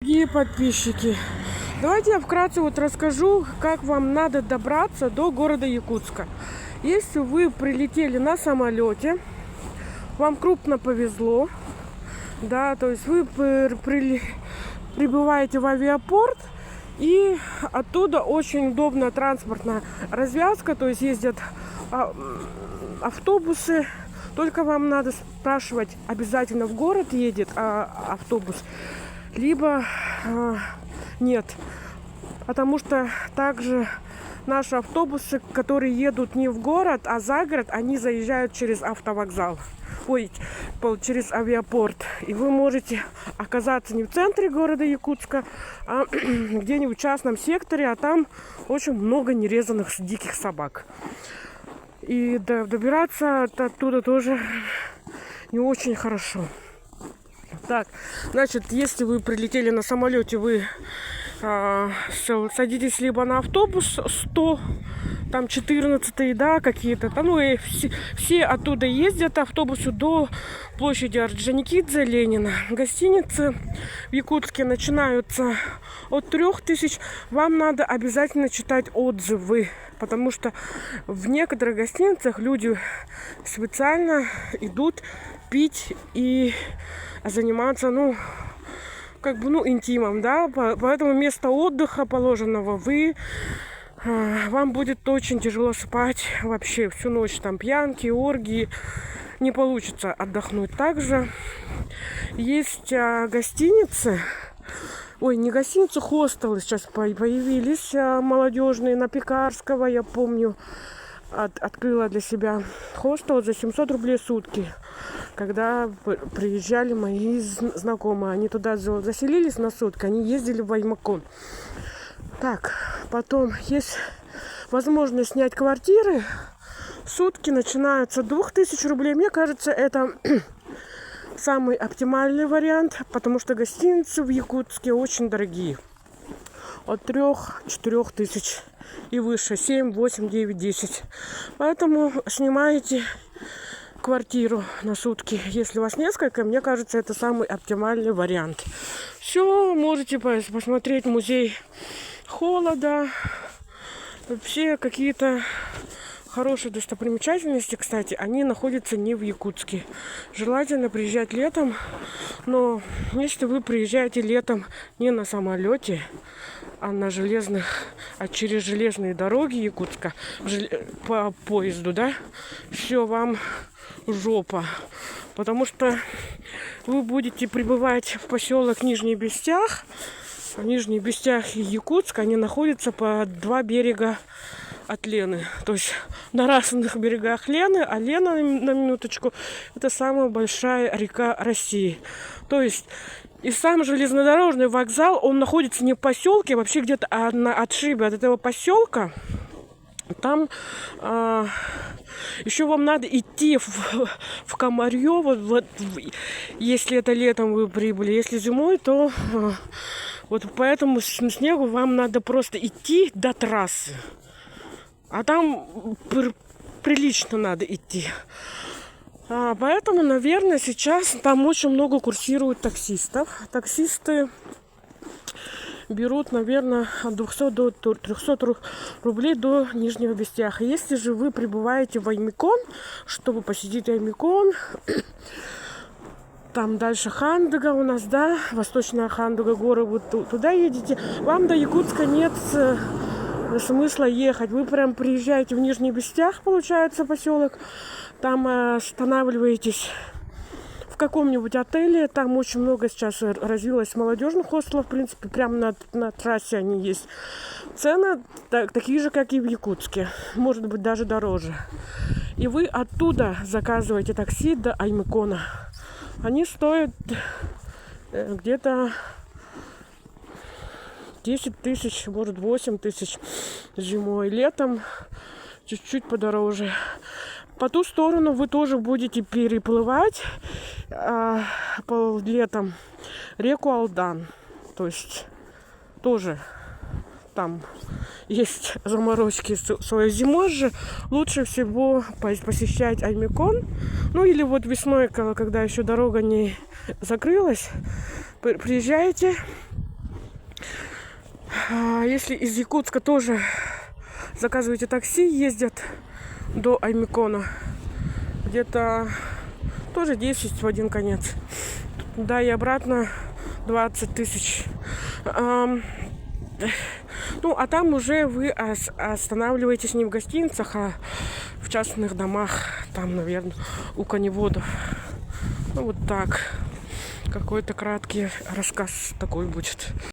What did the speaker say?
Дорогие подписчики, давайте я вкратце расскажу, как вам надо добраться до города Якутска. Если вы прилетели на самолете, вам крупно повезло, да, то есть вы прибываете в авиапорт, и оттуда очень удобная транспортная развязка, то есть ездят автобусы. Только вам надо спрашивать, обязательно в город едет автобус, либо нет. Потому что также наши автобусы, которые едут не в город, а за город, они заезжают через автовокзал. Через авиапорт. И вы можете оказаться не в центре города Якутска, а где-нибудь в частном секторе, а там очень много нерезанных диких собак. И добираться оттуда тоже не очень хорошо. Так, значит, если вы прилетели на самолете, вы садитесь либо на автобус 100, там 14, да, какие-то там, ну и все оттуда ездят автобусу до площади Орджоникидзе, Ленина. Гостиницы в Якутске начинаются от 3000. Вам надо обязательно читать отзывы, потому что в некоторых гостиницах люди специально идут пить и заниматься, интимом, да, поэтому вместо отдыха положенного вам будет очень тяжело спать вообще всю ночь, там пьянки, оргии, не получится отдохнуть. Также есть гостиницы, не гостиницы, хостелы сейчас появились молодежные, на Пекарского, я помню, открыла для себя хостел за 700 рублей в сутки. Когда приезжали мои знакомые, они туда заселились на сутки, они ездили в Аймакон. Так, потом есть возможность снять квартиры. Сутки начинаются с 2000 рублей. Мне кажется, это самый оптимальный вариант, потому что гостиницы в Якутске очень дорогие. От 3-4 тысяч и выше. 7, 8, 9, 10. Поэтому снимаете квартиру на сутки. Если у вас несколько, мне кажется, это самый оптимальный вариант. Все, можете посмотреть музей холода. Вообще какие-то хорошие достопримечательности, кстати, они находятся не в Якутске. Желательно приезжать летом, но если вы приезжаете летом не на самолете, а через железные дороги Якутска, по поезду, да, все, вам жопа. Потому что вы будете прибывать в поселок Нижний Бестях. Нижний Бестях и Якутск, они находятся по 2 берега от Лены. То есть на разных берегах Лены, а Лена, на минуточку, это самая большая река России. То есть и сам железнодорожный вокзал, он находится не в поселке, а вообще где-то на отшибе от этого поселка. Там еще вам надо идти в Комарьево, если это летом вы прибыли. Если зимой, то по этому снегу вам надо просто идти до трассы. А там прилично надо идти. Поэтому, наверное, сейчас там очень много курсирует таксистов. Таксисты берут, наверное, от 200 до 300 рублей до Нижнего Бестяха. Если же вы прибываете в Аймикон, чтобы посетить Аймикон, там дальше Хандага у нас, да, Восточная Хандага, горы, вы туда едете, вам до Якутска нет смысла ехать. Вы прям приезжаете в Нижний Бестях, получается, поселок, там останавливаетесь в каком-нибудь отеле. Там очень много сейчас развилось молодежных хостелов. В принципе, прямо на трассе они есть. Цены такие же, как и в Якутске. Может быть, даже дороже. И вы оттуда заказываете такси до Аймикона. Они стоят где-то 10 тысяч, может 8 тысяч зимой. Летом чуть-чуть подороже. По ту сторону вы тоже будете переплывать летом реку Алдан. То есть тоже там есть заморочки своей. Зимой же лучше всего посещать Аймикон. Или весной, когда еще дорога не закрылась, приезжаете Если из Якутска тоже заказываете такси, ездят до Аймикона, где-то тоже 10 в один конец. Да, и обратно 20 тысяч. Ну, а там уже вы останавливаетесь не в гостиницах, а в частных домах. Там, наверное, у коневодов. Ну, вот так. Какой-то краткий рассказ такой будет.